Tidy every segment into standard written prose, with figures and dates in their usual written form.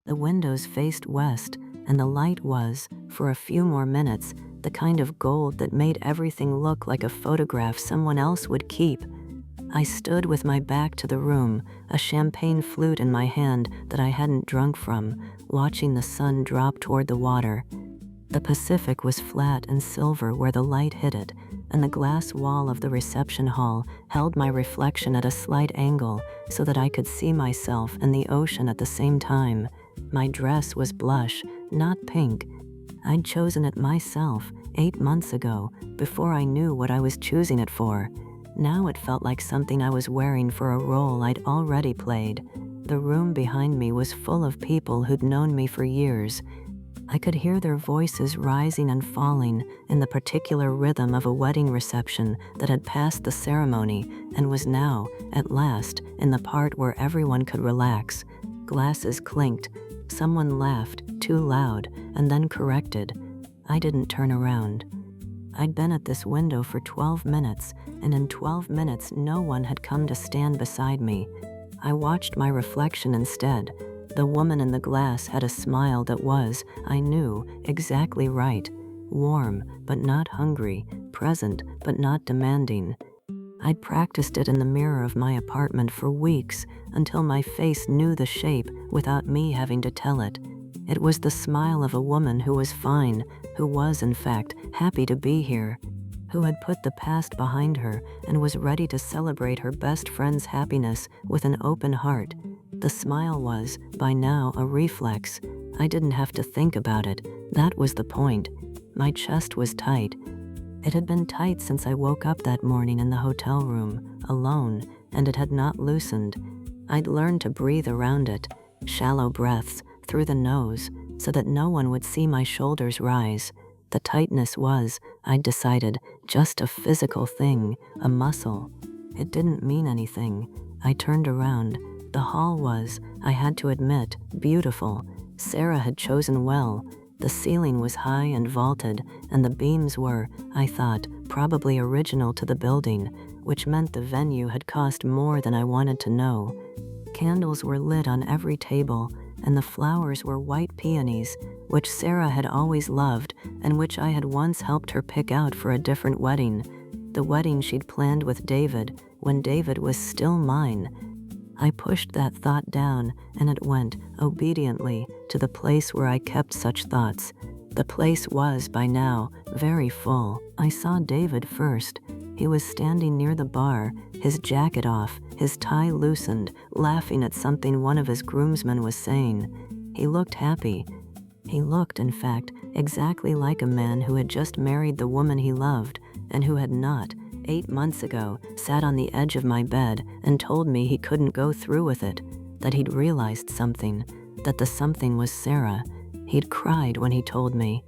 The windows faced west, and the light was, for a few more minutes, the kind of gold that made everything look like a photograph someone else would keep. I stood with my back to the room, a champagne flute in my hand that I hadn't drunk from, watching the sun drop toward the water. The Pacific was flat and silver where the light hit it, and the glass wall of the reception hall held my reflection at a slight angle so that I could see myself and the ocean at the same time. My dress was blush, not pink. I'd chosen it myself 8 months ago, before I knew what I was choosing it for. Now it felt like something I was wearing for a role I'd already played. The room behind me was full of people who'd known me for years. I could hear their voices rising and falling in the particular rhythm of a wedding reception that had passed the ceremony and was now, at last, in the part where everyone could relax. Glasses clinked. Someone laughed, too loud, and then corrected. I didn't turn around. I'd been at this window for 12 minutes, and in 12 minutes no one had come to stand beside me. I watched my reflection instead. The woman in the glass had a smile that was, I knew, exactly right. Warm, but not hungry. Present, but not demanding. I'd practiced it in the mirror of my apartment for weeks until my face knew the shape without me having to tell it. It was the smile of a woman who was fine, who was, in fact, happy to be here, who had put the past behind her and was ready to celebrate her best friend's happiness with an open heart. The smile was, by now, a reflex. I didn't have to think about it. That was the point. My chest was tight. It had been tight since I woke up that morning in the hotel room, alone, and it had not loosened. I'd learned to breathe around it, shallow breaths, through the nose, so that no one would see my shoulders rise. The tightness was, I'd decided, just a physical thing, a muscle. It didn't mean anything. I turned around. The hall was, I had to admit, beautiful. Sarah had chosen well. The ceiling was high and vaulted, and the beams were, I thought, probably original to the building, which meant the venue had cost more than I wanted to know. Candles were lit on every table, and the flowers were white peonies, which Sarah had always loved and which I had once helped her pick out for a different wedding, the wedding she'd planned with David when David was still mine. I pushed that thought down, and it went, obediently, to the place where I kept such thoughts. The place was, by now, very full. I saw David first. He was standing near the bar, his jacket off, his tie loosened, laughing at something one of his groomsmen was saying. He looked happy. He looked, in fact, exactly like a man who had just married the woman he loved, and who had not, 8 months ago, sat on the edge of my bed and told me he couldn't go through with it, that he'd realized something, that the something was Sarah. He'd cried when he told me.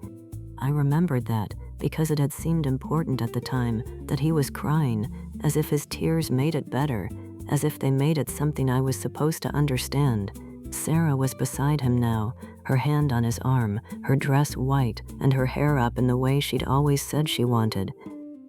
I remembered that, because it had seemed important at the time that he was crying, as if his tears made it better, as if they made it something I was supposed to understand. Sarah was beside him now, her hand on his arm, her dress white, and her hair up in the way she'd always said she wanted.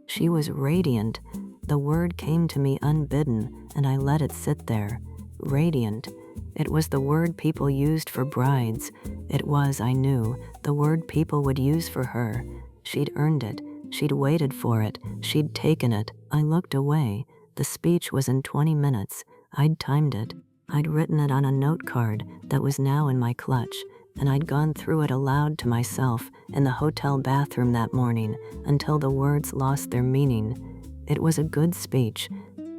She was radiant. The word came to me unbidden, and I let it sit there. Radiant. It was the word people used for brides. It was, I knew, the word people would use for her. She'd earned it. She'd waited for it. She'd taken it. I looked away. The speech was in 20 minutes. I'd timed it. I'd written it on a note card that was now in my clutch, and I'd gone through it aloud to myself in the hotel bathroom that morning until the words lost their meaning. It was a good speech.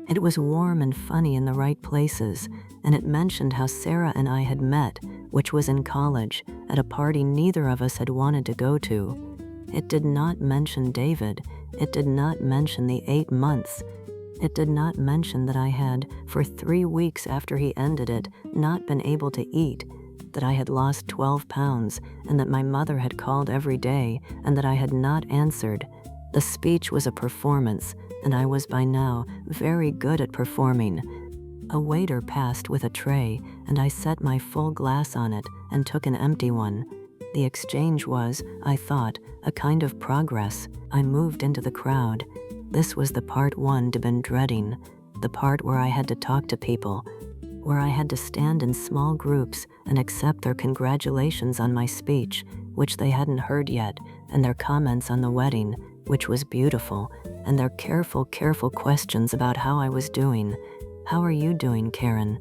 It was warm and funny in the right places, and it mentioned how Sarah and I had met, which was in college, at a party neither of us had wanted to go to. It did not mention David. It did not mention the 8 months. It did not mention that I had, for 3 weeks after he ended it, not been able to eat, that I had lost 12 pounds, and that my mother had called every day, and that I had not answered. The speech was a performance, and I was by now very good at performing. A waiter passed with a tray, and I set my full glass on it and took an empty one. The exchange was, I thought, a kind of progress. I moved into the crowd. This was the part one had been dreading, the part where I had to talk to people. where I had to stand in small groups and accept their congratulations on my speech, which they hadn't heard yet, and their comments on the wedding, which was beautiful, and their careful questions about how I was doing. "How are you doing, Karen?"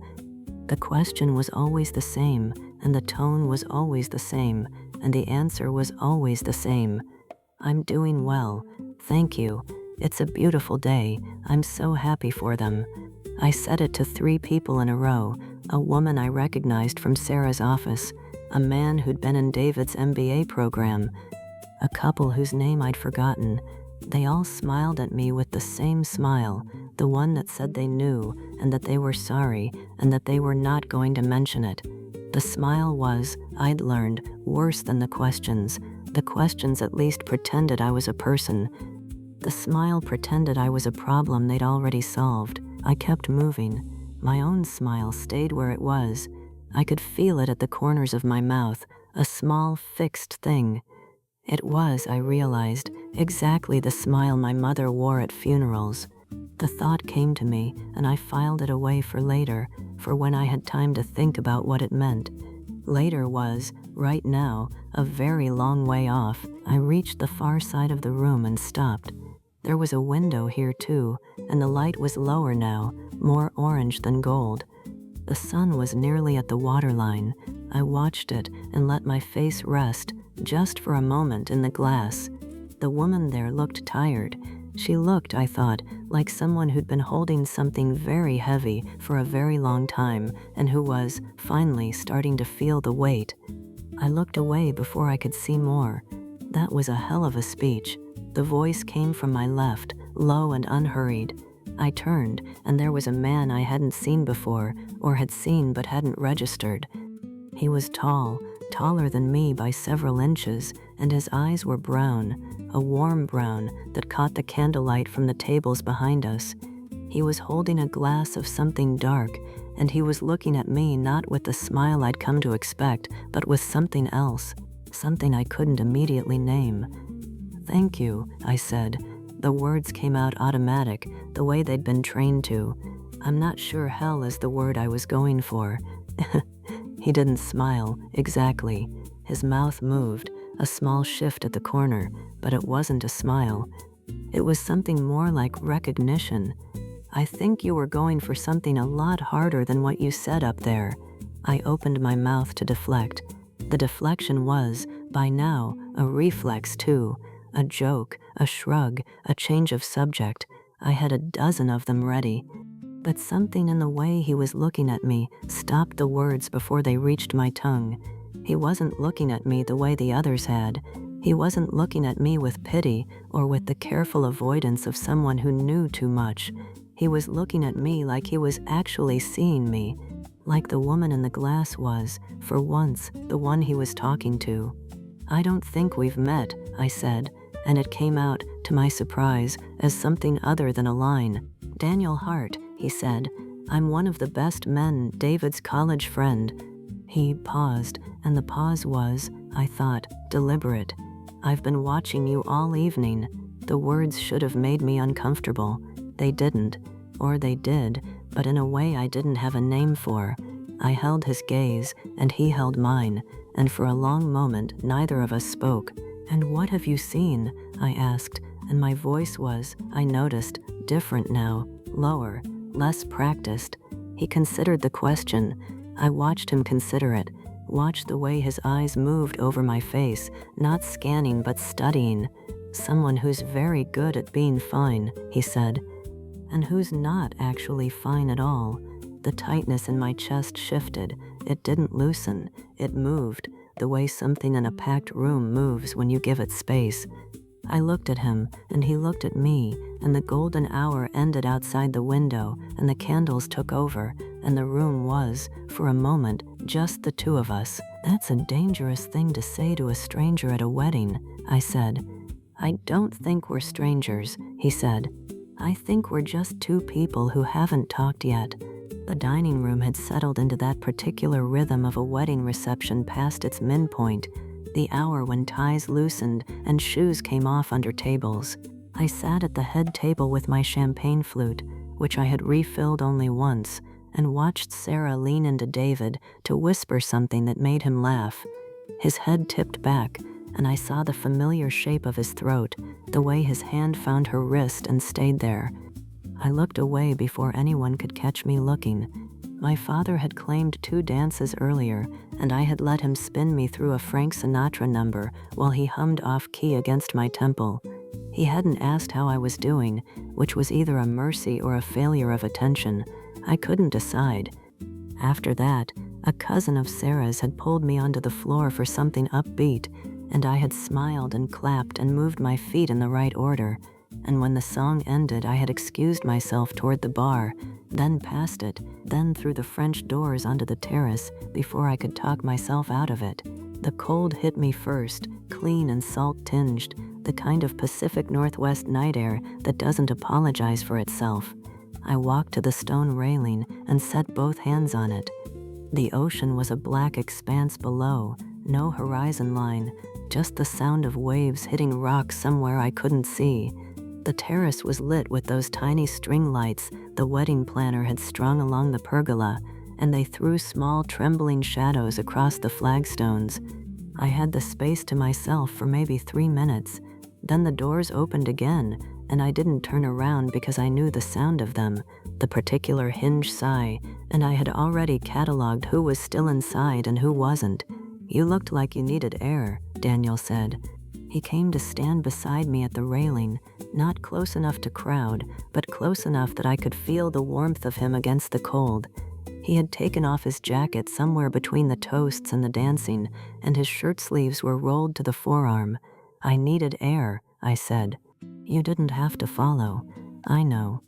The question was always the same, and the tone was always the same, and the answer was always the same. "I'm doing well. Thank you. It's a beautiful day. I'm so happy for them." I said it to 3 people in a row, a woman I recognized from Sarah's office, a man who'd been in David's MBA program, a couple whose name I'd forgotten. They all smiled at me with the same smile, the one that said they knew and that they were sorry and that they were not going to mention it. The smile was, I'd learned, worse than the questions. The questions at least pretended I was a person. The smile pretended I was a problem they'd already solved. I kept moving. My own smile stayed where it was. I could feel it at the corners of my mouth, a small, fixed thing. It was, I realized, exactly the smile my mother wore at funerals. The thought came to me, and I filed it away for later, for when I had time to think about what it meant. Later was, right now, a very long way off. I reached the far side of the room and stopped. There was a window here too, and the light was lower now, more orange than gold. The sun was nearly at the waterline. I watched it and let my face rest, just for a moment, in the glass. The woman there looked tired. She looked, I thought, like someone who'd been holding something very heavy for a very long time and who was, finally, starting to feel the weight. I looked away before I could see more. That was a hell of a speech. The voice came from my left, low and unhurried. I turned, and there was a man I hadn't seen before, or had seen but hadn't registered. He was tall, taller than me by several inches, and his eyes were brown, a warm brown that caught the candlelight from the tables behind us. He was holding a glass of something dark, and he was looking at me not with the smile I'd come to expect, but with something else, something I couldn't immediately name. "Thank you," I said. The words came out automatic, the way they'd been trained to. I'm not sure hell is the word I was going for. He didn't smile, exactly. His mouth moved, a small shift at the corner, but it wasn't a smile. It was something more like recognition. "I think you were going for something a lot harder than what you said up there." I opened my mouth to deflect. The deflection was, by now, a reflex too. A joke, a shrug, a change of subject. I had a dozen of them ready. But something in the way he was looking at me stopped the words before they reached my tongue. He wasn't looking at me the way the others had. He wasn't looking at me with pity or with the careful avoidance of someone who knew too much. He was looking at me like he was actually seeing me, like the woman in the glass was, for once, the one he was talking to. "I don't think we've met," I said, and it came out, to my surprise, as something other than a line. "Daniel Hart," he said. "I'm one of the best men, David's college friend." He paused, and the pause was, I thought, deliberate. "I've been watching you all evening." The words should have made me uncomfortable. They didn't. Or they did, but in a way I didn't have a name for. I held his gaze, and he held mine, and for a long moment neither of us spoke. "And what have you seen?" I asked, and my voice was, I noticed, different now, lower, less practiced. He considered the question. I watched him consider it, watched the way his eyes moved over my face, not scanning but studying. "Someone who's very good at being fine," he said. "And who's not actually fine at all." The tightness in my chest shifted. It didn't loosen. It moved, the way something in a packed room moves when you give it space. I looked at him, and he looked at me, and the golden hour ended outside the window, and the candles took over, and the room was, for a moment, just the two of us. "That's a dangerous thing to say to a stranger at a wedding," I said. "I don't think we're strangers," he said. "I think we're just two people who haven't talked yet." The dining room had settled into that particular rhythm of a wedding reception past its midpoint, the hour when ties loosened and shoes came off under tables. I sat at the head table with my champagne flute, which I had refilled only once, and watched Sarah lean into David to whisper something that made him laugh. His head tipped back, and I saw the familiar shape of his throat, the way his hand found her wrist and stayed there. I looked away before anyone could catch me looking. My father had claimed 2 dances earlier, and I had let him spin me through a Frank Sinatra number while he hummed off-key against my temple. He hadn't asked how I was doing, which was either a mercy or a failure of attention. I couldn't decide. After that, a cousin of Sarah's had pulled me onto the floor for something upbeat, and I had smiled and clapped and moved my feet in the right order. And when the song ended, I had excused myself toward the bar, then past it, then through the French doors onto the terrace before I could talk myself out of it. The cold hit me first, clean and salt-tinged, the kind of Pacific Northwest night air that doesn't apologize for itself. I walked to the stone railing and set both hands on it. The ocean was a black expanse below, no horizon line, just the sound of waves hitting rocks somewhere I couldn't see. The terrace was lit with those tiny string lights the wedding planner had strung along the pergola, and they threw small trembling shadows across the flagstones. I had the space to myself for maybe 3 minutes. Then the doors opened again, and I didn't turn around because I knew the sound of them, the particular hinge sigh, and I had already cataloged who was still inside and who wasn't. "You looked like you needed air," Daniel said. He came to stand beside me at the railing, not close enough to crowd, but close enough that I could feel the warmth of him against the cold. He had taken off his jacket somewhere between the toasts and the dancing, and his shirt sleeves were rolled to the forearm. "I needed air," I said. "You didn't have to follow. I know."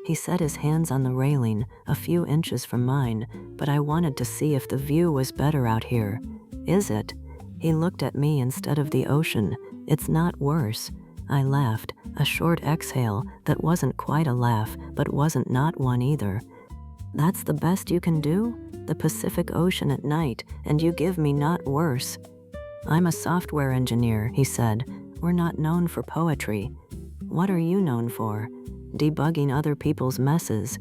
He set his hands on the railing, a few inches from mine, but I wanted to see if the view was better out here. "Is it?" He looked at me instead of the ocean. "It's not worse." I laughed, a short exhale that wasn't quite a laugh, but wasn't not one either. "That's the best you can do? The Pacific Ocean at night, and you give me not worse." "I'm a software engineer," he said. "We're not known for poetry." "What are you known for?" "Debugging other people's messes."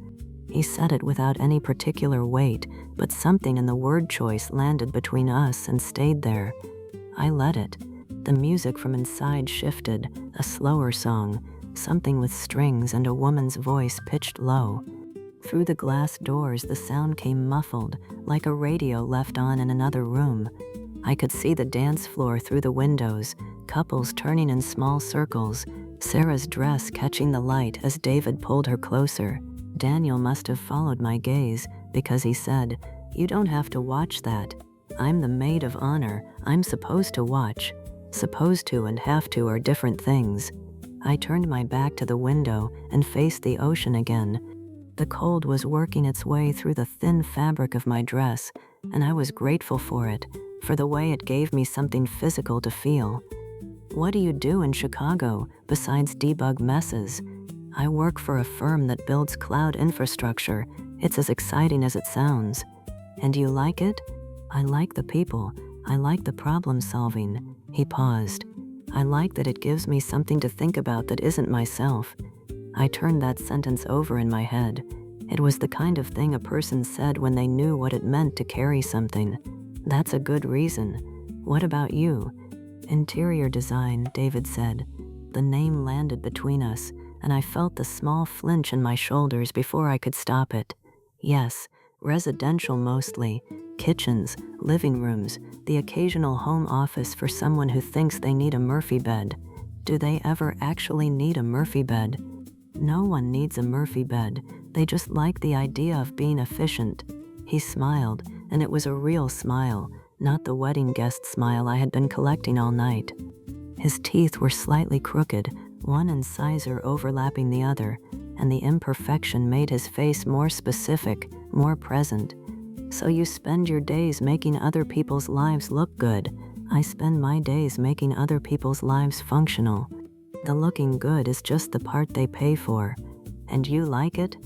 He said it without any particular weight, but something in the word choice landed between us and stayed there. I let it. The music from inside shifted, a slower song, something with strings and a woman's voice pitched low. Through the glass doors, the sound came muffled, like a radio left on in another room. I could see the dance floor through the windows, couples turning in small circles, Sarah's dress catching the light as David pulled her closer. Daniel must have followed my gaze, because he said, "You don't have to watch that. I'm the maid of honor. I'm supposed to watch." Supposed to and have to are different things. I turned my back to the window and faced the ocean again. The cold was working its way through the thin fabric of my dress, and I was grateful for it, for the way it gave me something physical to feel. "What do you do in Chicago, besides debug messes?" "I work for a firm that builds cloud infrastructure. It's as exciting as it sounds." "And you like it?" "I like the people. I like the problem solving." He paused. "I like that it gives me something to think about that isn't myself." I turned that sentence over in my head. It was the kind of thing a person said when they knew what it meant to carry something. That's a good reason. "What about you?" "Interior design," David said. The name landed between us, and I felt the small flinch in my shoulders before I could stop it. "Yes, residential mostly. Kitchens, living rooms, the occasional home office for someone who thinks they need a Murphy bed." "Do they ever actually need a Murphy bed?" "No one needs a Murphy bed. They just like the idea of being efficient." He smiled, and it was a real smile, not the wedding guest smile I had been collecting all night. His teeth were slightly crooked, one incisor overlapping the other, and the imperfection made his face more specific, more present. "So you spend your days making other people's lives look good. I spend my days making other people's lives functional. The looking good is just the part they pay for." "And you like it?"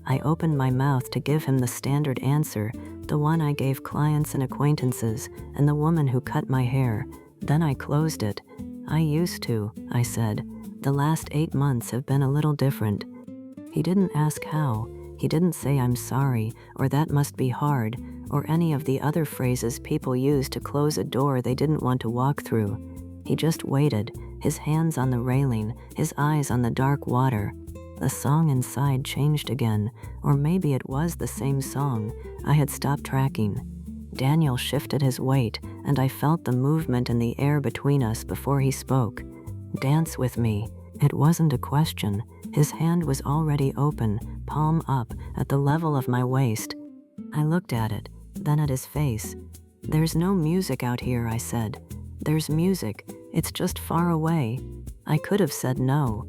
I opened my mouth to give him the standard answer, the one I gave clients and acquaintances, and the woman who cut my hair. Then I closed it. "I used to," I said. "The last 8 months have been a little different." He didn't ask how. He didn't say "I'm sorry" or "that must be hard" or any of the other phrases people use to close a door they didn't want to walk through. He just waited, his hands on the railing, his eyes on the dark water. The song inside changed again, or maybe it was the same song. I had stopped tracking. Daniel shifted his weight, and I felt the movement in the air between us before he spoke. "Dance with me." It wasn't a question. His hand was already open, palm up, at the level of my waist. I looked at it, then at his face. "There's no music out here," I said. "There's music, it's just far away." I could have said no.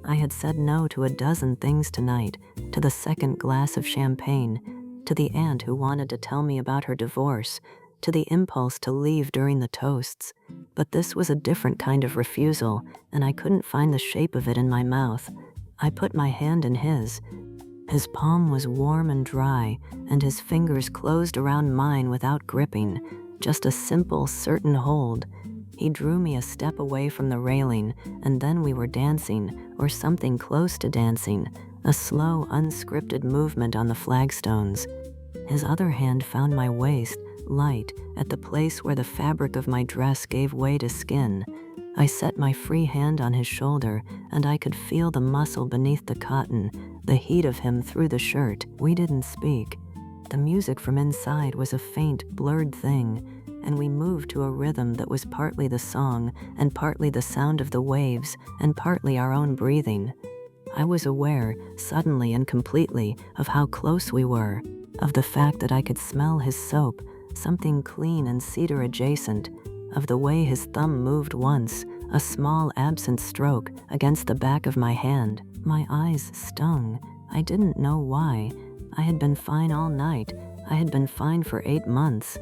I had said no to a dozen things tonight, to the second glass of champagne, to the aunt who wanted to tell me about her divorce, to the impulse to leave during the toasts. But this was a different kind of refusal, and I couldn't find the shape of it in my mouth. I put my hand in his. His palm was warm and dry, and his fingers closed around mine without gripping, just a simple, certain hold. He drew me a step away from the railing, and then we were dancing, or something close to dancing, a slow, unscripted movement on the flagstones. His other hand found my waist, light, at the place where the fabric of my dress gave way to skin. I set my free hand on his shoulder, and I could feel the muscle beneath the cotton, the heat of him through the shirt. We didn't speak. The music from inside was a faint, blurred thing, and we moved to a rhythm that was partly the song, and partly the sound of the waves, and partly our own breathing. I was aware, suddenly and completely, of how close we were, of the fact that I could smell his soap, something clean and cedar adjacent, of the way his thumb moved once, a small absent stroke, against the back of my hand. My eyes stung. I didn't know why. I had been fine all night. I had been fine for 8 months.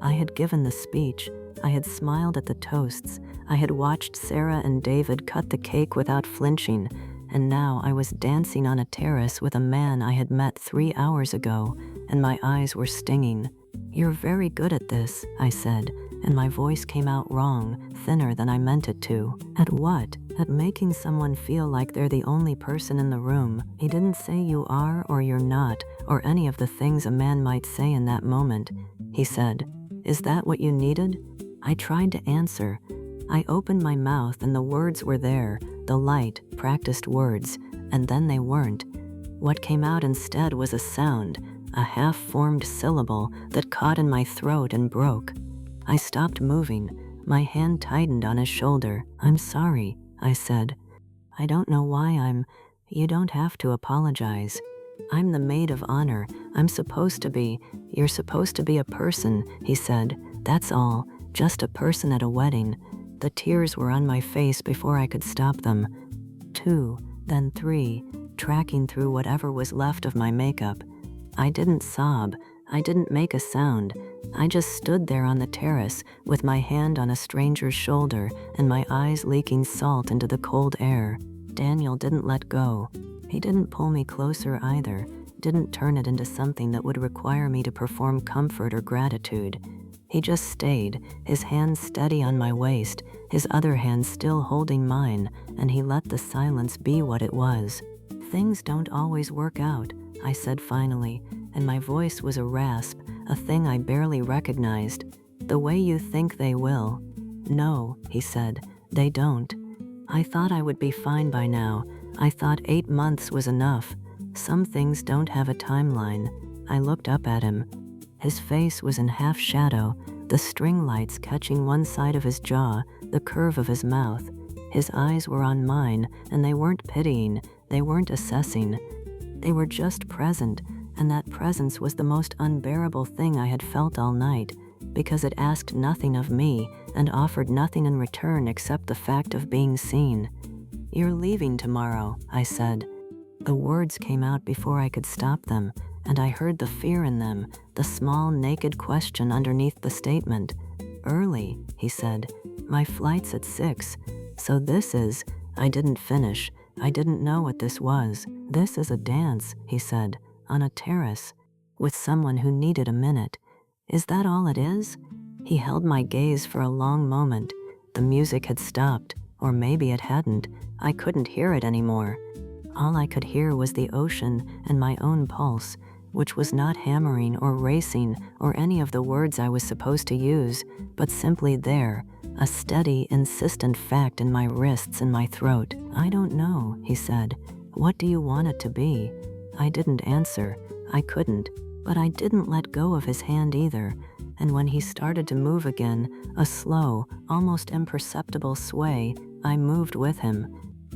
I had given the speech. I had smiled at the toasts. I had watched Sarah and David cut the cake without flinching, and now I was dancing on a terrace with a man I had met 3 hours ago, and my eyes were stinging. "You're very good at this," I said, and my voice came out wrong, thinner than I meant it to. "At what?" "At making someone feel like they're the only person in the room." He didn't say "you are" or "you're not," or any of the things a man might say in that moment. He said, "Is that what you needed?" I tried to answer. I opened my mouth and the words were there, the light, practiced words, and then they weren't. What came out instead was a sound, a half-formed syllable that caught in my throat and broke. I stopped moving. My hand tightened on his shoulder. "I'm sorry," I said. "I don't know why You don't have to apologize. I'm the maid of honor. I'm supposed to be. You're supposed to be a person," he said. "That's all. Just a person at a wedding." The tears were on my face before I could stop them. 2, then 3, tracking through whatever was left of my makeup. I didn't sob. I didn't make a sound. I just stood there on the terrace with my hand on a stranger's shoulder and my eyes leaking salt into the cold air. Daniel didn't let go. He didn't pull me closer either, didn't turn it into something that would require me to perform comfort or gratitude. He just stayed, his hand steady on my waist, his other hand still holding mine, and he let the silence be what it was. "Things don't always work out," I said finally, and my voice was a rasp, a thing I barely recognized. "The way you think they will." "No," he said, "they don't." I thought I would be fine by now. I thought 8 months was enough. Some things don't have a timeline. I looked up at him. His face was in half shadow, the string lights catching one side of his jaw, the curve of his mouth. His eyes were on mine, and they weren't pitying, they weren't assessing. They were just present, and that presence was the most unbearable thing I had felt all night, because it asked nothing of me and offered nothing in return except the fact of being seen. "You're leaving tomorrow," I said. The words came out before I could stop them, and I heard the fear in them, the small, naked question underneath the statement. "Early," he said. "My flight's at 6. So this is..." I didn't finish. I didn't know what this was. "This is a dance," he said, "on a terrace, with someone who needed a minute. Is that all it is?" He held my gaze for a long moment. The music had stopped, or maybe it hadn't. I couldn't hear it anymore. All I could hear was the ocean and my own pulse, which was not hammering or racing or any of the words I was supposed to use, but simply there, a steady, insistent fact in my wrists and my throat. "I don't know," he said. "What do you want it to be?" I didn't answer. I couldn't. But I didn't let go of his hand either, and when he started to move again, a slow, almost imperceptible sway, I moved with him.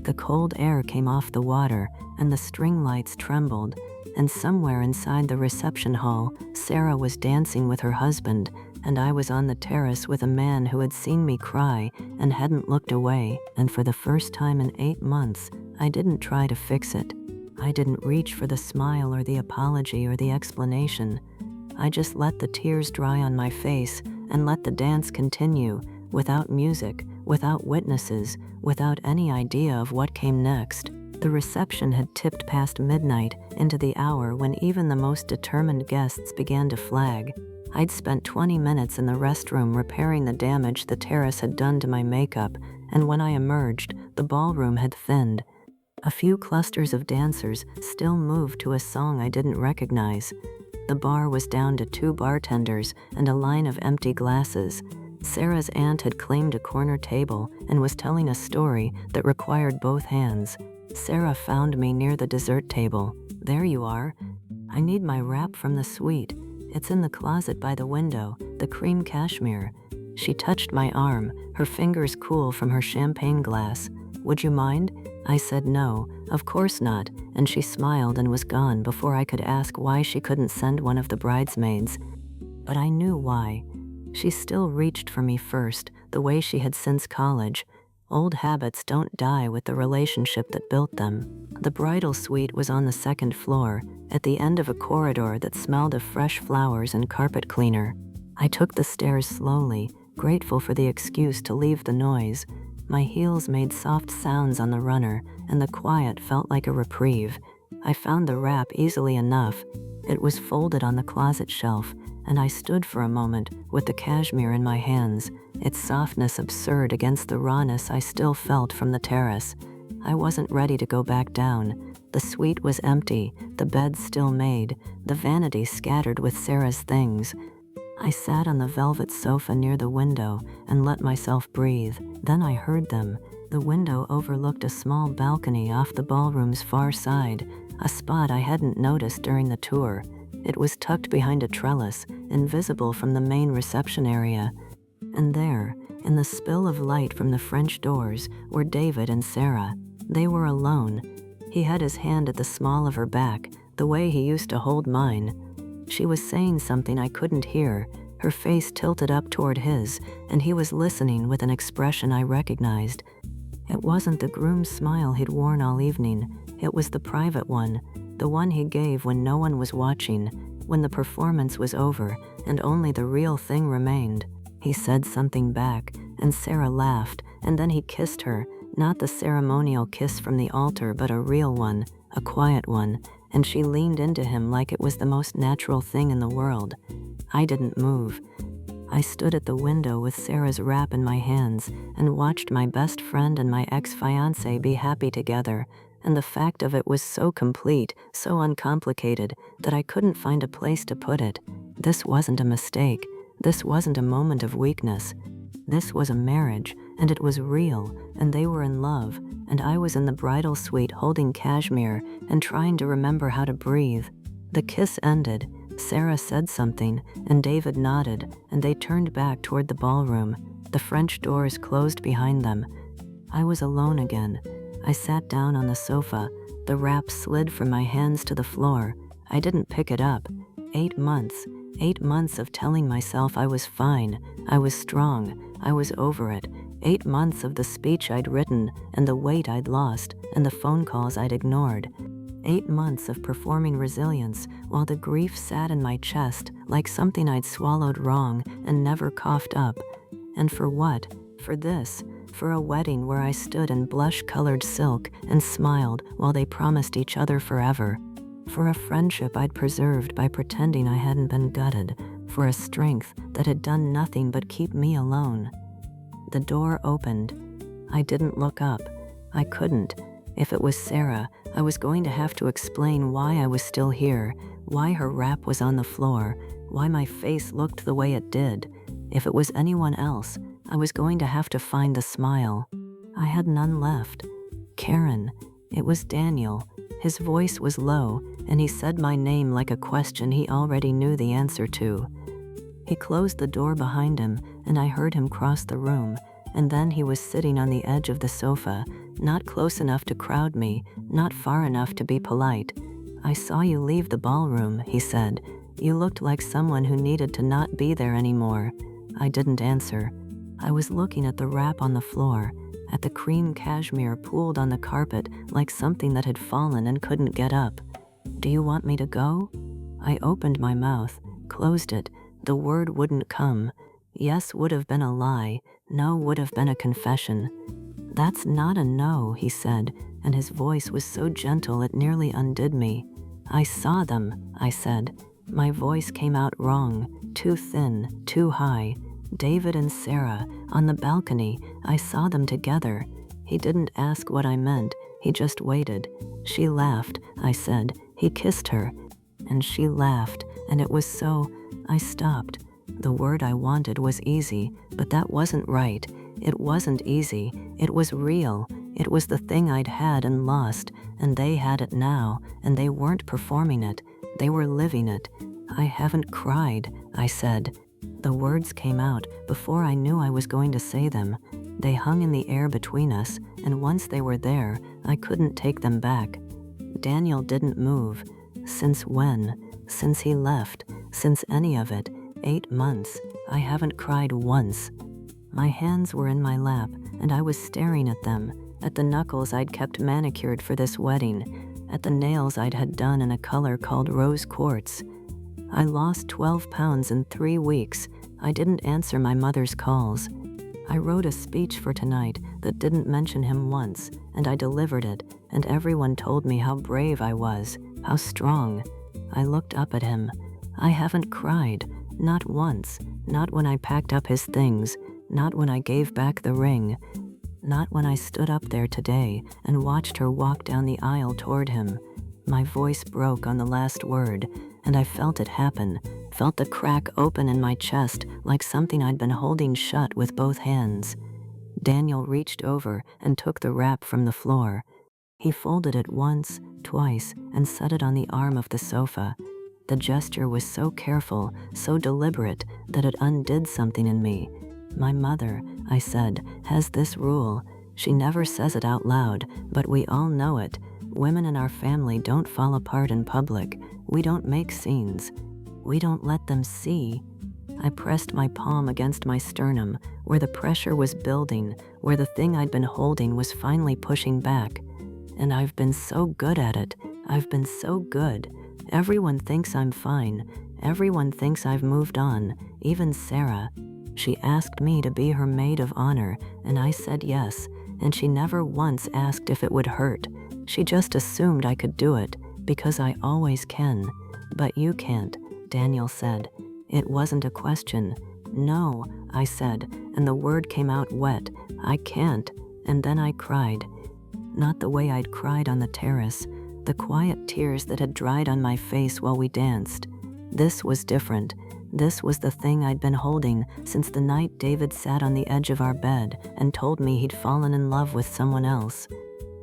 The cold air came off the water, and the string lights trembled, and somewhere inside the reception hall, Sarah was dancing with her husband, and I was on the terrace with a man who had seen me cry and hadn't looked away, and for the first time in 8 months, I didn't try to fix it. I didn't reach for the smile or the apology or the explanation. I just let the tears dry on my face and let the dance continue, without music, without witnesses, without any idea of what came next. The reception had tipped past midnight into the hour when even the most determined guests began to flag. I'd spent 20 minutes in the restroom repairing the damage the terrace had done to my makeup, and when I emerged, the ballroom had thinned. A few clusters of dancers still moved to a song I didn't recognize. The bar was down to 2 bartenders and a line of empty glasses. Sarah's aunt had claimed a corner table and was telling a story that required both hands. Sarah found me near the dessert table. "There you are. I need my wrap from the suite. It's in the closet by the window, the cream cashmere." She touched my arm, her fingers cool from her champagne glass. "Would you mind?" I said no, of course not, and she smiled and was gone before I could ask why she couldn't send one of the bridesmaids. But I knew why. She still reached for me first, the way she had since college. Old habits don't die with the relationship that built them. The bridal suite was on the 2nd floor, at the end of a corridor that smelled of fresh flowers and carpet cleaner. I took the stairs slowly, grateful for the excuse to leave the noise. My heels made soft sounds on the runner, and the quiet felt like a reprieve. I found the wrap easily enough. It was folded on the closet shelf, and I stood for a moment with the cashmere in my hands, its softness absurd against the rawness I still felt from the terrace. I wasn't ready to go back down. The suite was empty, the bed still made, the vanity scattered with Sarah's things. I sat on the velvet sofa near the window and let myself breathe. Then I heard them. The window overlooked a small balcony off the ballroom's far side, a spot I hadn't noticed during the tour. It was tucked behind a trellis, invisible from the main reception area. And there, in the spill of light from the French doors, were David and Sarah. They were alone. He had his hand at the small of her back, the way he used to hold mine. She was saying something I couldn't hear, her face tilted up toward his, and he was listening with an expression I recognized. It wasn't the groom's smile he'd worn all evening. It was the private one, the one he gave when no one was watching, when the performance was over and only the real thing remained. He said something back, and Sarah laughed, and then he kissed her, not the ceremonial kiss from the altar, but a real one, a quiet one, and she leaned into him like it was the most natural thing in the world. I didn't move. I stood at the window with Sarah's wrap in my hands and watched my best friend and my ex-fiancé be happy together, and the fact of it was so complete, so uncomplicated, that I couldn't find a place to put it. This wasn't a mistake. This wasn't a moment of weakness. This was a marriage, and it was real, and they were in love, and I was in the bridal suite holding cashmere and trying to remember how to breathe. The kiss ended. Sarah said something, and David nodded, and they turned back toward the ballroom. The French doors closed behind them. I was alone again. I sat down on the sofa. The wrap slid from my hands to the floor. I didn't pick it up. 8 months. 8 months of telling myself I was fine, I was strong, I was over it. 8 months of the speech I'd written, and the weight I'd lost, and the phone calls I'd ignored. 8 months of performing resilience while the grief sat in my chest like something I'd swallowed wrong and never coughed up. And for what? For this. For a wedding where I stood in blush-colored silk and smiled while they promised each other forever. For a friendship I'd preserved by pretending I hadn't been gutted. For a strength that had done nothing but keep me alone. The door opened. I didn't look up. I couldn't. If it was Sarah, I was going to have to explain why I was still here, why her wrap was on the floor, why my face looked the way it did. If it was anyone else, I was going to have to find the smile. I had none left. Karen. It was Daniel. His voice was low, and he said my name like a question he already knew the answer to. He closed the door behind him, and I heard him cross the room, and then he was sitting on the edge of the sofa, not close enough to crowd me, not far enough to be polite. "I saw you leave the ballroom," he said. "You looked like someone who needed to not be there anymore." I didn't answer. I was looking at the wrap on the floor, at the cream cashmere pooled on the carpet like something that had fallen and couldn't get up. "Do you want me to go?" I opened my mouth, closed it. The word wouldn't come. Yes would have been a lie. No would have been a confession. "That's not a no," he said, and his voice was so gentle it nearly undid me. "I saw them," I said. My voice came out wrong, too thin, too high. "David and Sarah, on the balcony. I saw them together." He didn't ask what I meant. He just waited. "She laughed," I said. "He kissed her." And she laughed, and it was so... I stopped. The word I wanted was easy, but that wasn't right. It wasn't easy. It was real. It was the thing I'd had and lost, and they had it now, and they weren't performing it. They were living it. "I haven't cried," I said. The words came out before I knew I was going to say them. They hung in the air between us, and once they were there, I couldn't take them back. Daniel didn't move. Since when? Since he left. Since any of it. 8 months. I haven't cried once. My hands were in my lap, and I was staring at them, at the knuckles I'd kept manicured for this wedding, at the nails I'd had done in a color called rose quartz. I lost 12 pounds in 3 weeks. I didn't answer my mother's calls. I wrote a speech for tonight that didn't mention him once, and I delivered it, and everyone told me how brave I was, how strong. I looked up at him. I haven't cried, not once, not when I packed up his things, not when I gave back the ring, not when I stood up there today and watched her walk down the aisle toward him. My voice broke on the last word, and I felt it happen, felt the crack open in my chest like something I'd been holding shut with both hands. Daniel reached over and took the wrap from the floor. He folded it once, twice, and set it on the arm of the sofa. The gesture was so careful, so deliberate, that it undid something in me. "My mother," I said, "has this rule. She never says it out loud, but we all know it. Women in our family don't fall apart in public. We don't make scenes. We don't let them see." I pressed my palm against my sternum, where the pressure was building, where the thing I'd been holding was finally pushing back. And I've been so good at it. I've been so good. Everyone thinks I'm fine. Everyone thinks I've moved on, even Sarah. She asked me to be her maid of honor, and I said yes, and she never once asked if it would hurt. She just assumed I could do it, because I always can. "But you can't," Daniel said. It wasn't a question. "No," I said, and the word came out wet. "I can't." And then I cried. Not the way I'd cried on the terrace, the quiet tears that had dried on my face while we danced. This was different. This was the thing I'd been holding since the night David sat on the edge of our bed and told me he'd fallen in love with someone else.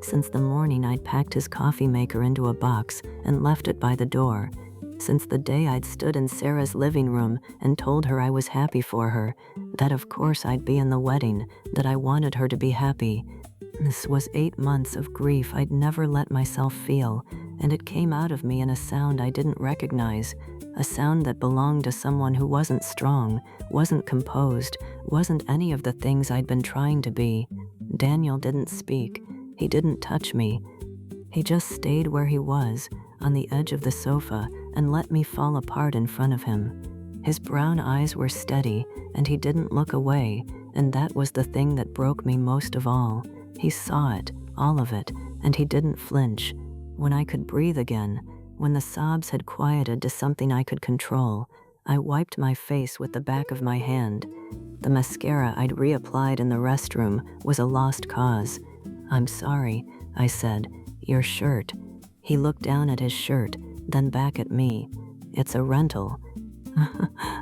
Since the morning I'd packed his coffee maker into a box and left it by the door. Since the day I'd stood in Sarah's living room and told her I was happy for her, that of course I'd be in the wedding, that I wanted her to be happy. This was 8 months of grief I'd never let myself feel, and it came out of me in a sound I didn't recognize, a sound that belonged to someone who wasn't strong, wasn't composed, wasn't any of the things I'd been trying to be. Daniel didn't speak. He didn't touch me. He just stayed where he was, on the edge of the sofa, and let me fall apart in front of him. His brown eyes were steady, and he didn't look away, and that was the thing that broke me most of all. He saw it, all of it, and he didn't flinch. When I could breathe again, when the sobs had quieted to something I could control, I wiped my face with the back of my hand. The mascara I'd reapplied in the restroom was a lost cause. "I'm sorry," I said. "Your shirt." He looked down at his shirt, then back at me. "It's a rental."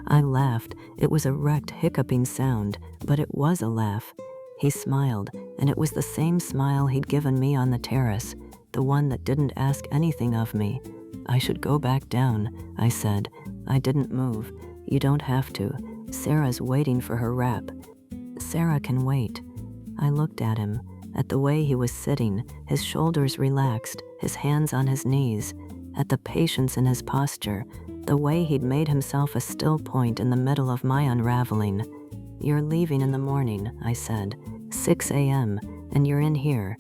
I laughed. It was a wrecked, hiccuping sound, but it was a laugh. He smiled, and it was the same smile he'd given me on the terrace, the one that didn't ask anything of me. "I should go back down," I said. I didn't move. "You don't have to. Sarah's waiting for her wrap." "Sarah can wait." I looked at him, at the way he was sitting, his shoulders relaxed, his hands on his knees, at the patience in his posture, the way he'd made himself a still point in the middle of my unraveling. "You're leaving in the morning," I said. 6 a.m., and you're in here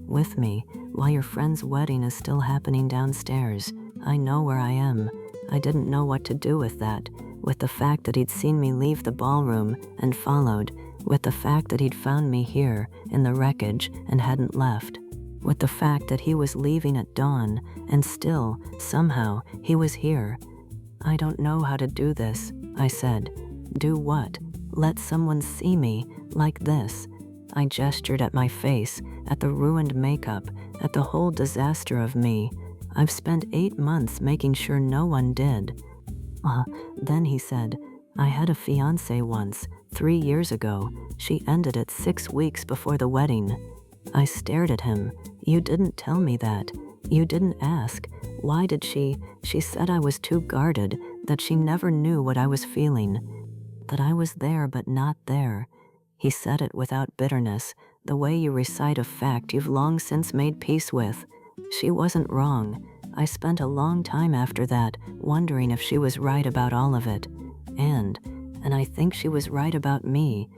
with me while your friend's wedding is still happening downstairs. I know where I am." I didn't know what to do with that, with the fact that he'd seen me leave the ballroom and followed, with the fact that he'd found me here in the wreckage and hadn't left, with the fact that he was leaving at dawn and still, somehow, he was here. "I don't know how to do this," I said. "Do what? Let someone see me like this?" I gestured at my face, at the ruined makeup, at the whole disaster of me. "I've spent 8 months making sure no one did." Then he said, "I had a fiancé once, 3 years ago. She ended it 6 weeks before the wedding." I stared at him. "You didn't tell me that. You didn't ask. Why did she? She said I was too guarded, that she never knew what I was feeling, that I was there but not there." He said it without bitterness, the way you recite a fact you've long since made peace with. She wasn't wrong. I spent a long time after that wondering if she was right about all of it. And I think she was right about me.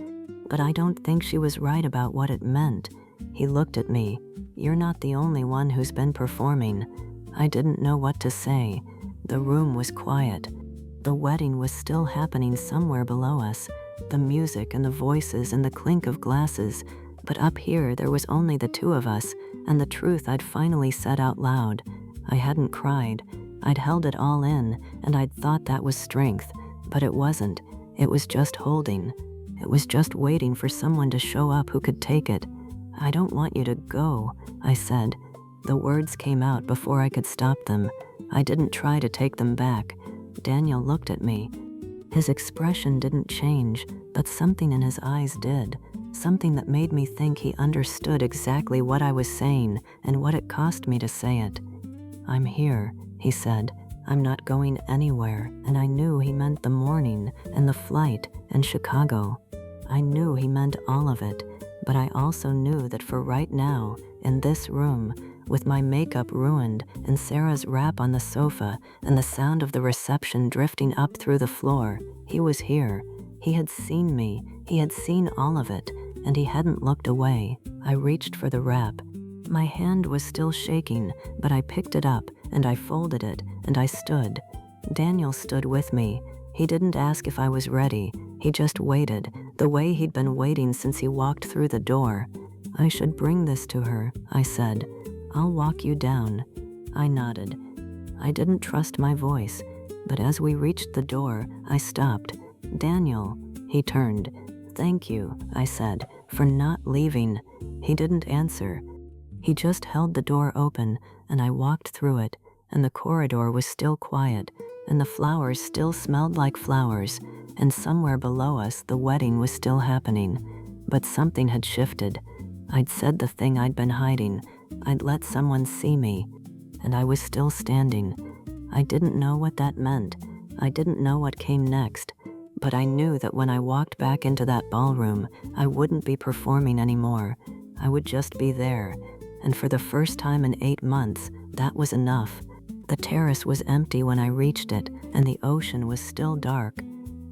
But I don't think she was right about what it meant. He looked at me. "You're not the only one who's been performing." I didn't know what to say. The room was quiet. The wedding was still happening somewhere below us. The music and the voices and the clink of glasses. But up here there was only the two of us, and the truth I'd finally said out loud. I hadn't cried. I'd held it all in, and I'd thought that was strength. But it wasn't. It was just holding. It was just waiting for someone to show up who could take it. "I don't want you to go," I said. The words came out before I could stop them. I didn't try to take them back. Daniel looked at me. His expression didn't change, but something in his eyes did. Something that made me think he understood exactly what I was saying and what it cost me to say it. "I'm here," he said. "I'm not going anywhere." And I knew he meant the morning and the flight and Chicago. I knew he meant all of it, but I also knew that for right now, in this room, with my makeup ruined and Sarah's wrap on the sofa and the sound of the reception drifting up through the floor, he was here. He had seen me. He had seen all of it, and he hadn't looked away. I reached for the wrap. My hand was still shaking, but I picked it up, and I folded it, and I stood. Daniel stood with me. He didn't ask if I was ready. He just waited, the way he'd been waiting since he walked through the door. "I should bring this to her," I said. "I'll walk you down." I nodded. I didn't trust my voice, but as we reached the door, I stopped. "Daniel," he turned. "Thank you," I said, "for not leaving." He didn't answer. He just held the door open, and I walked through it, and the corridor was still quiet, and the flowers still smelled like flowers, and somewhere below us the wedding was still happening. But something had shifted. I'd said the thing I'd been hiding. I'd let someone see me, and I was still standing. I didn't know what that meant. I didn't know what came next, but I knew that when I walked back into that ballroom, I wouldn't be performing anymore. I would just be there, and for the first time in 8 months, that was enough. The terrace was empty when I reached it, and the ocean was still dark.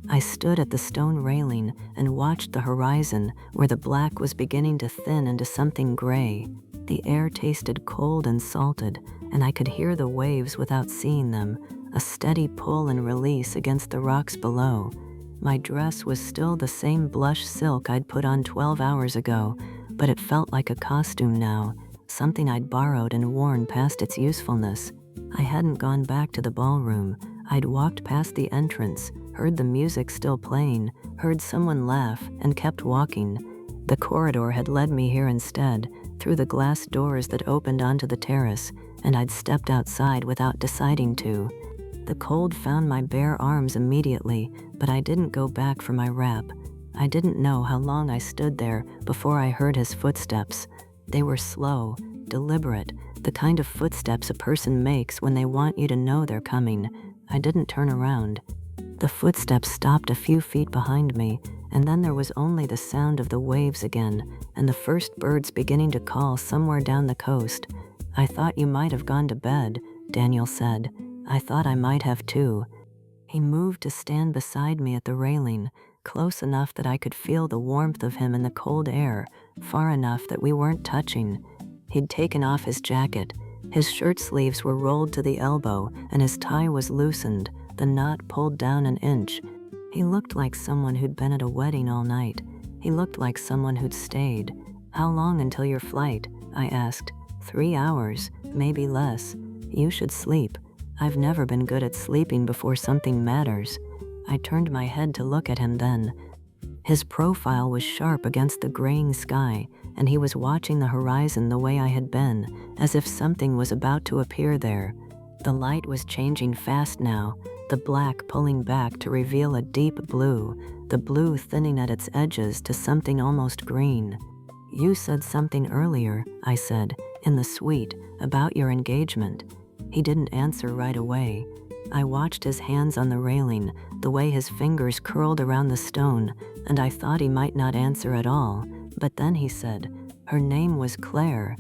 I stood at the stone railing and watched the horizon where the black was beginning to thin into something gray. The air tasted cold and salted, and I could hear the waves without seeing them, a steady pull and release against the rocks below. My dress was still the same blush silk I'd put on 12 hours ago, but it felt like a costume now, something I'd borrowed and worn past its usefulness. I hadn't gone back to the ballroom. I'd walked past the entrance, heard the music still playing, heard someone laugh, and kept walking. The corridor had led me here instead, through the glass doors that opened onto the terrace, and I'd stepped outside without deciding to. The cold found my bare arms immediately, but I didn't go back for my wrap. I didn't know how long I stood there before I heard his footsteps. They were slow, deliberate, the kind of footsteps a person makes when they want you to know they're coming. I didn't turn around. The footsteps stopped a few feet behind me, and then there was only the sound of the waves again, and the first birds beginning to call somewhere down the coast. "I thought you might have gone to bed," Daniel said. "I thought I might have too." He moved to stand beside me at the railing, close enough that I could feel the warmth of him in the cold air, far enough that we weren't touching. He'd taken off his jacket. His shirt sleeves were rolled to the elbow, and his tie was loosened, the knot pulled down an inch. He looked like someone who'd been at a wedding all night. He looked like someone who'd stayed. "How long until your flight?" I asked. 3 hours, maybe less. You should sleep. I've never been good at sleeping before something matters. I turned my head to look at him then. His profile was sharp against the graying sky, and he was watching the horizon the way I had been, as if something was about to appear there. The light was changing fast now, the black pulling back to reveal a deep blue, the blue thinning at its edges to something almost green. "You said something earlier," I said, "in the suite, about your engagement." He didn't answer right away. I watched his hands on the railing, the way his fingers curled around the stone, and I thought he might not answer at all. But then he said, "Her name was Claire."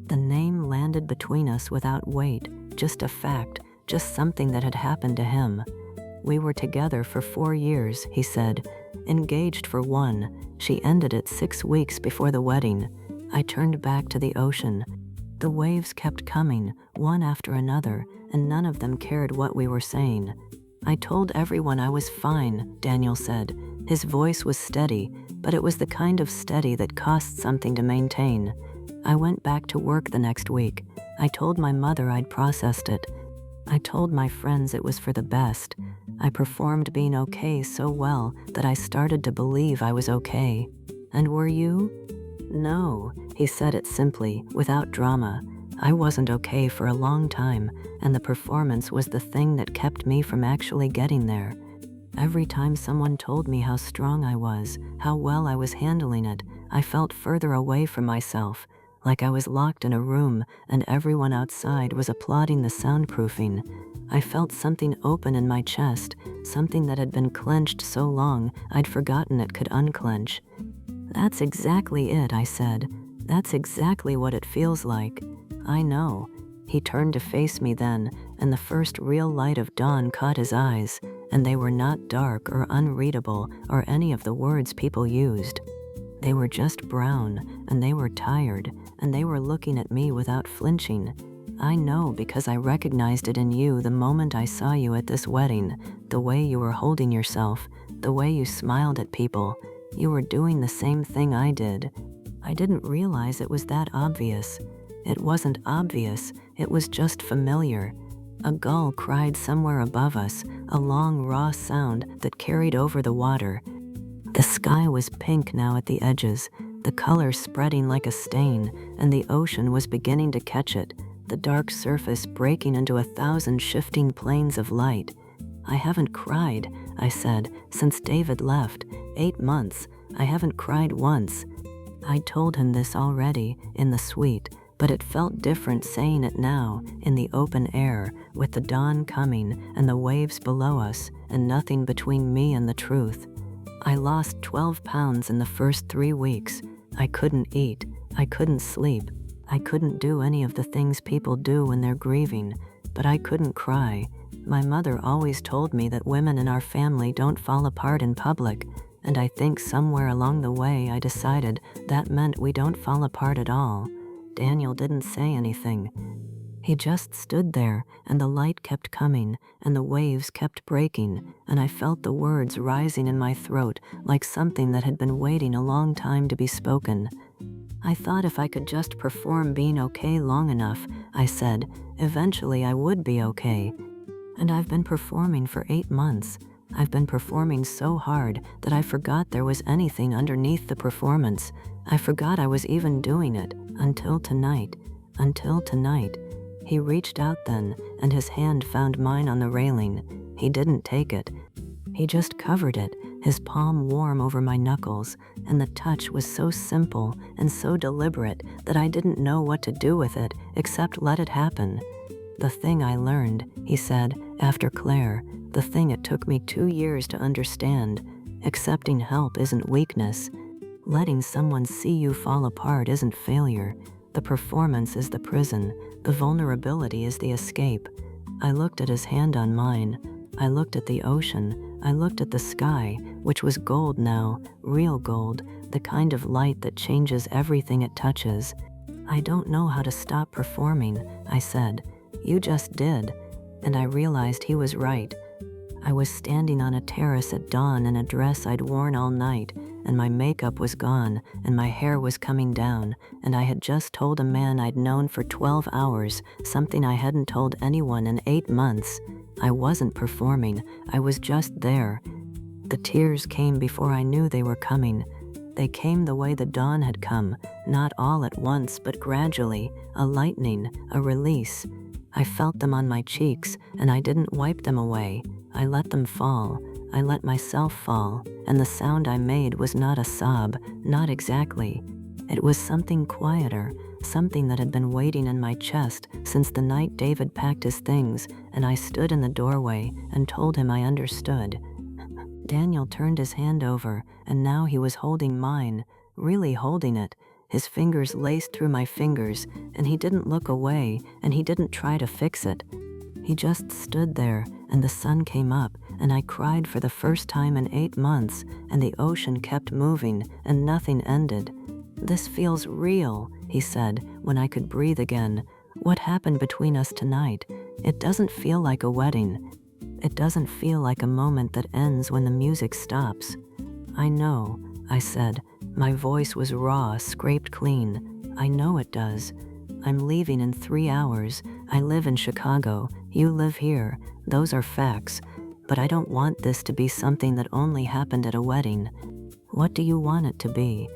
The name landed between us without weight, just a fact, just something that had happened to him. "We were together for 4 years," he said. "Engaged for 1. She ended it 6 weeks before the wedding." I turned back to the ocean. The waves kept coming, one after another, and none of them cared what we were saying. "I told everyone I was fine," Daniel said. His voice was steady, but it was the kind of steady that costs something to maintain. "I went back to work the next week. I told my mother I'd processed it. I told my friends it was for the best. I performed being okay so well that I started to believe I was okay." "And were you?" "No," he said it simply, without drama. "I wasn't okay for a long time, and the performance was the thing that kept me from actually getting there. Every time someone told me how strong I was, how well I was handling it, I felt further away from myself, like I was locked in a room and everyone outside was applauding the soundproofing. I felt something open in my chest, something that had been clenched so long I'd forgotten it could unclench." "That's exactly it," I said. "That's exactly what it feels like." "I know." He turned to face me then, and the first real light of dawn caught his eyes, and they were not dark or unreadable or any of the words people used. They were just brown, and they were tired, and they were looking at me without flinching. "I know because I recognized it in you the moment I saw you at this wedding, the way you were holding yourself, the way you smiled at people. You were doing the same thing I did. I didn't realize it was that obvious. It wasn't obvious, it was just familiar." A gull cried somewhere above us, a long raw sound that carried over the water. The sky was pink now at the edges, the color spreading like a stain, and the ocean was beginning to catch it, the dark surface breaking into 1,000 shifting planes of light. "I haven't cried," I said, "since David left. 8 months. I haven't cried once." I'd told him this already, in the suite, but it felt different saying it now, in the open air, with the dawn coming and the waves below us, and nothing between me and the truth. I lost 12 pounds in the first 3 weeks. I couldn't eat. I couldn't sleep. I couldn't do any of the things people do when they're grieving, but I couldn't cry. My mother always told me that women in our family don't fall apart in public, and I think somewhere along the way I decided that meant we don't fall apart at all. Daniel didn't say anything. He just stood there, and the light kept coming, and the waves kept breaking, and I felt the words rising in my throat like something that had been waiting a long time to be spoken. "I thought if I could just perform being okay long enough," I said, "eventually I would be okay. And I've been performing for 8 months. I've been performing so hard that I forgot there was anything underneath the performance. I forgot I was even doing it until tonight. Until tonight. He reached out then, and his hand found mine on the railing. He didn't take it. He just covered it, his palm warm over my knuckles, and the touch was so simple and so deliberate that I didn't know what to do with it except let it happen. The thing I learned, he said, after Claire, the thing it took me 2 years to understand. Accepting help isn't weakness. Letting someone see you fall apart isn't failure. The performance is the prison. The vulnerability is the escape. I looked at his hand on mine. I looked at the ocean. I looked at the sky, which was gold now, real gold, the kind of light that changes everything it touches. I don't know how to stop performing, I said. You just did. And I realized he was right. I was standing on a terrace at dawn in a dress I'd worn all night, and my makeup was gone, and my hair was coming down, and I had just told a man I'd known for 12 hours, something I hadn't told anyone in 8 months. I wasn't performing, I was just there. The tears came before I knew they were coming. They came the way the dawn had come, not all at once, but gradually, a lightning, a release. I felt them on my cheeks, and I didn't wipe them away. I let them fall. I let myself fall, and the sound I made was not a sob, not exactly. It was something quieter, something that had been waiting in my chest since the night David packed his things, and I stood in the doorway and told him I understood. Daniel turned his hand over, and now he was holding mine, really holding it. His fingers laced through my fingers, and he didn't look away, and he didn't try to fix it. He just stood there, and the sun came up, and I cried for the first time in 8 months, and the ocean kept moving, and nothing ended. This feels real, he said, when I could breathe again. What happened between us tonight? It doesn't feel like a wedding. It doesn't feel like a moment that ends when the music stops. I know, I said. My voice was raw, scraped clean. I know it does. I'm leaving in 3 hours. I live in Chicago. You live here. Those are facts. But I don't want this to be something that only happened at a wedding. What do you want it to be?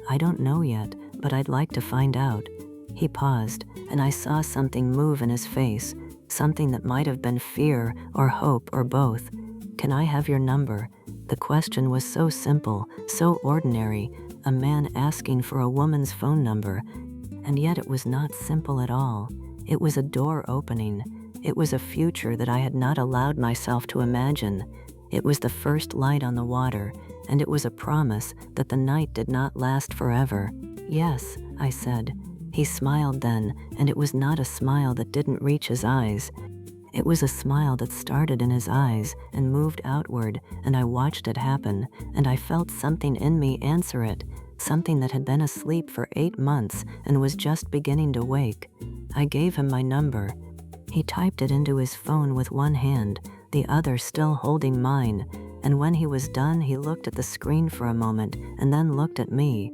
I don't know yet, but I'd like to find out. He paused, and I saw something move in his face, something that might have been fear or hope or both. Can I have your number? The question was so simple, so ordinary, a man asking for a woman's phone number. And yet it was not simple at all. It was a door opening. It was a future that I had not allowed myself to imagine. It was the first light on the water, and it was a promise that the night did not last forever. Yes, I said. He smiled then, and it was not a smile that didn't reach his eyes. It was a smile that started in his eyes and moved outward, and I watched it happen, and I felt something in me answer it, something that had been asleep for 8 months and was just beginning to wake. I gave him my number. He typed it into his phone with one hand, the other still holding mine, and when he was done, he looked at the screen for a moment and then looked at me.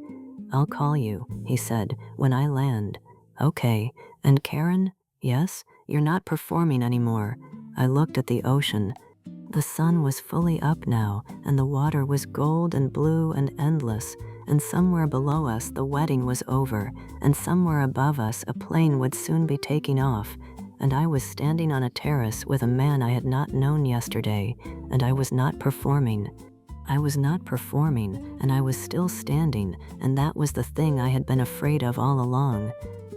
I'll call you, he said, when I land. Okay, and Karen? Yes? You're not performing anymore. I looked at the ocean. The sun was fully up now, and the water was gold and blue and endless, and somewhere below us the wedding was over, and somewhere above us a plane would soon be taking off, and I was standing on a terrace with a man I had not known yesterday, and I was not performing. I was not performing, and I was still standing, and that was the thing I had been afraid of all along,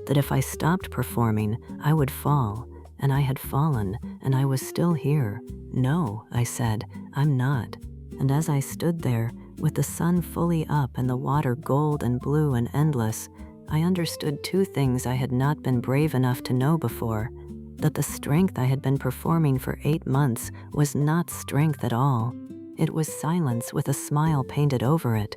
that if I stopped performing, I would fall, and I had fallen, and I was still here. No, I said, I'm not. And as I stood there, with the sun fully up and the water gold and blue and endless, I understood 2 things I had not been brave enough to know before, that the strength I had been performing for 8 months was not strength at all. It was silence with a smile painted over it,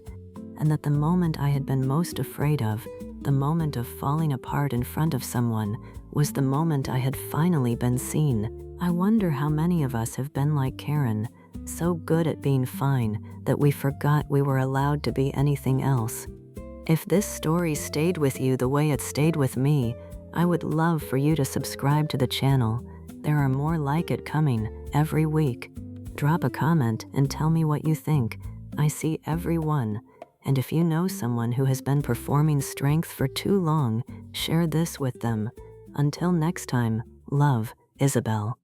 and that the moment I had been most afraid of, the moment of falling apart in front of someone, was the moment I had finally been seen. I wonder how many of us have been like Karen, so good at being fine that we forgot we were allowed to be anything else. If this story stayed with you the way it stayed with me, I would love for you to subscribe to the channel. There are more like it coming every week. Drop a comment and tell me what you think. I see every one. And if you know someone who has been performing strength for too long, share this with them. Until next time, love, Isabelle.